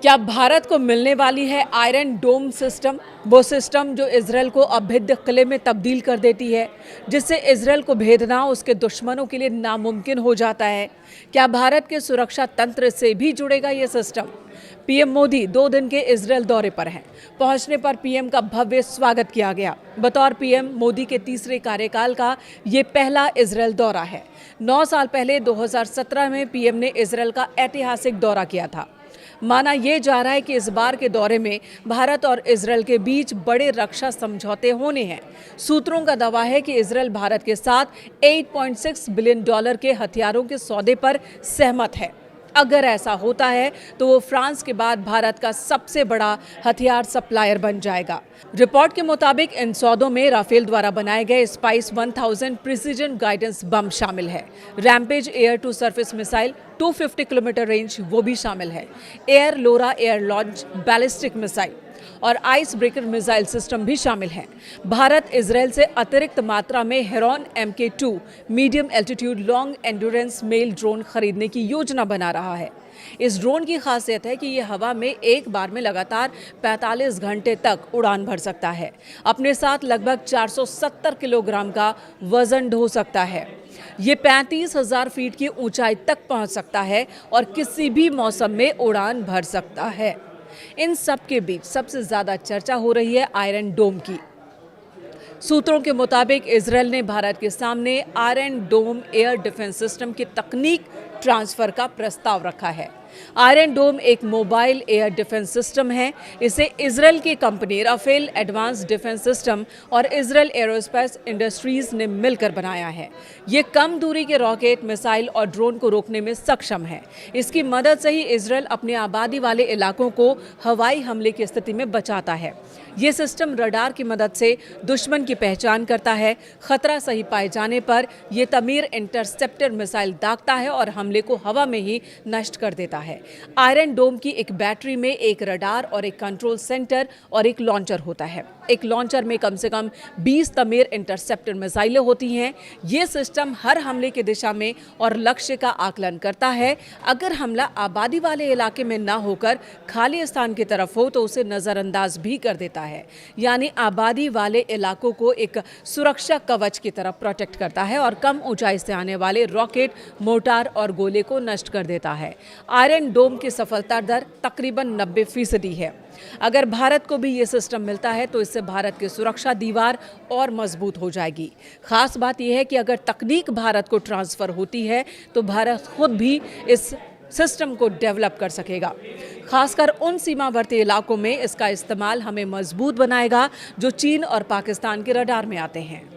क्या भारत को मिलने वाली है आयरन डोम सिस्टम, वो सिस्टम जो इजरायल को अभेद्य किले में तब्दील कर देती है, जिससे इजरायल को भेदना उसके दुश्मनों के लिए नामुमकिन हो जाता है। क्या भारत के सुरक्षा तंत्र से भी जुड़ेगा ये सिस्टम? पीएम मोदी 2 दिन के इजरायल दौरे पर हैं। पहुंचने पर पीएम का भव्य स्वागत किया गया। बतौर पीएम मोदी के तीसरे कार्यकाल का ये पहला इजरायल दौरा है। 9 साल पहले 2017 में पीएम ने इजरायल का ऐतिहासिक दौरा किया था। माना यह जा रहा है कि इस बार के दौरे में भारत और इजरायल के बीच बड़े रक्षा समझौते होने हैं। सूत्रों का दावा है कि इजरायल भारत के साथ 8.6 बिलियन डॉलर के हथियारों के सौदे पर सहमत है। अगर ऐसा होता है तो वो फ्रांस के बाद भारत का सबसे बड़ा हथियार सप्लायर बन जाएगा। रिपोर्ट के मुताबिक इन सौदों में राफेल द्वारा बनाए गए स्पाइस 1000 प्रिसीजन गाइडेंस बम शामिल है। Rampage air to surface missile 250 kilometre range वो भी शामिल है। Air LORA air launch ballistic missile और आइस ब्रेकर मिसाइल सिस्टम भी शामिल हैं। भारत इजरायल से अतिरिक्त मात्रा में Heron MK2 medium altitude long endurance male drone खरीदने की योजना बना रहा है। इस ड्रोन की खासियत है कि यह हवा में एक बार में लगातार 45 घंटे तक उड़ान भर सकता है। अपने साथ लगभग 470 किलोग्राम का वजन ढो सकता है। ये 35,000 फीट की ऊंचाई तक पहुंच सकता है और किसी भी मौसम में उड़ान भर सकता है। इन सब के बीच सबसे ज्यादा चर्चा हो रही है आयरन डोम की। सूत्रों के मुताबिक इजरायल ने भारत के सामने आयरन डोम एयर डिफेंस सिस्टम की तकनीक ट्रांसफर का प्रस्ताव रखा है। आयरन डोम एक मोबाइल एयर डिफेंस सिस्टम है। इसे इजरायल की company Rafael advance defence system और इजरायल एरोस्पेस इंडस्ट्रीज ने मिलकर बनाया है। ये कम दूरी के रॉकेट, मिसाइल और ड्रोन को रोकने में सक्षम है। इसकी मदद से ही इजरायल अपने आबादी वाले इलाकों को हवाई हमले की स्थिति में बचाता है। ये सिस्टम रडार की मदद से दुश्मन की पहचान करता है। खतरा सही पाए जाने पर यह तमीर इंटरसेप्टर मिसाइल दागता है और हमले को हवा में ही नष्ट कर देता है। आयरन डोम की एक बैटरी में एक रडार और एक कंट्रोल सेंटर और एक लॉन्चर होता है। एक लॉन्चर में कम से कम 20 तमीर इंटरसेप्टर मिसाइलें होती हैं। ये सिस्टम हर हमले की दिशा में और लक्ष्य का आकलन करता है। अगर हमला आबादी वाले इलाके में ना होकर खाली स्थान की तरफ हो तो उसे नजरअंदाज भी कर देता है। यानी आबादी वाले इलाकों को एक सुरक्षा कवच की तरफ प्रोटेक्ट करता है और कम ऊंचाई से आने वाले रॉकेट, मोर्टार और गोले को नष्ट कर देता है। आयरन डोम की सफलता दर तकरीबन 90% है। अगर भारत को भी ये सिस्टम मिलता है तो इससे भारत की सुरक्षा दीवार और मजबूत हो जाएगी। खास बात यह है कि अगर तकनीक भारत को ट्रांसफर होती है तो भारत खुद भी इस सिस्टम को डेवलप कर सकेगा। खासकर उन सीमावर्ती इलाकों में इसका इस्तेमाल हमें मजबूत बनाएगा जो चीन और पाकिस्तान के रडार में आते हैं।